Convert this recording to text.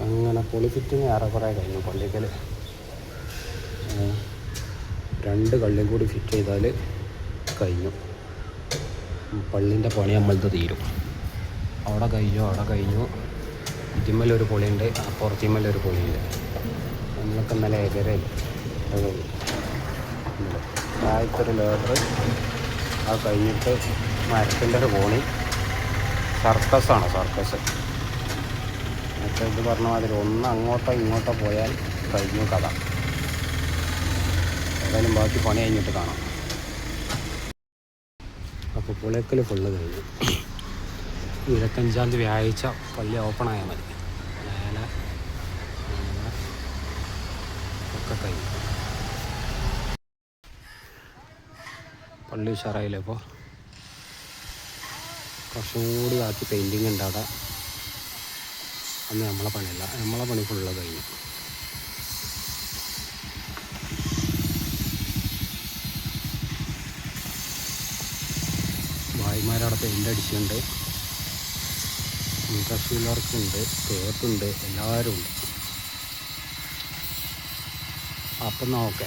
അങ്ങനെ പൊളി ഫിറ്റിങ് ഏറെക്കുറെ കഴിഞ്ഞു. പള്ളിക്കൽ 2 കള്ളിയും കൂടി ഫിറ്റ് ചെയ്താൽ കഴിഞ്ഞു. പള്ളിൻ്റെ പണി നമ്മളത് തീരും. അവിടെ കഴിഞ്ഞു. ഇതിന്മേലൊരു പൊളിയുണ്ട്, അപ്പുറത്തിന്മേലൊരു പൊളിയുണ്ട്. നമ്മളൊക്കെ ഇന്നലെ എകരയില്ല. അത് താഴത്തൊരു ലേബർ, അത് കഴിഞ്ഞിട്ട് മരത്തിൻ്റെ ഒരു കോണി. സർക്കസാണ് സർക്കസ്. മറ്റേ ഇത് പറഞ്ഞ മാതിരി ഒന്ന് അങ്ങോട്ടോ ഇങ്ങോട്ടോ പോയാൽ കഴിഞ്ഞു കഥ. ഏതായാലും ബാക്കി പണി കഴിഞ്ഞിട്ട് കാണാം. അപ്പോൾ പുളിക്കൽ ഫുള്ള് കഴിഞ്ഞു. 25-ാം തീയതി വ്യാഴാഴ്ച പള്ളി ഓപ്പൺ ആയാൽ മതി. മേലെ ഒക്കെ കഴിഞ്ഞു. പള്ളി ഉഷാറായില്ലേ? ഇപ്പോൾ കുറച്ചും കൂടി ബാക്കി പെയിൻറ്റിങ് ഉണ്ട് അവിടെ. അന്ന് നമ്മളെ പണിയല്ല, നമ്മളെ പണി ഫുള്ള് കഴിഞ്ഞു. ഭായിമാരവിടെ പെയിൻ്റ് അടിച്ചിട്ടുണ്ട്, ഇൻട്രസ്റ്റീൽ വർക്കുണ്ട്, തേപ്പുണ്ട്, എല്ലാവരും ഉണ്ട്. അപ്പം എന്നാൽ ഓക്കെ.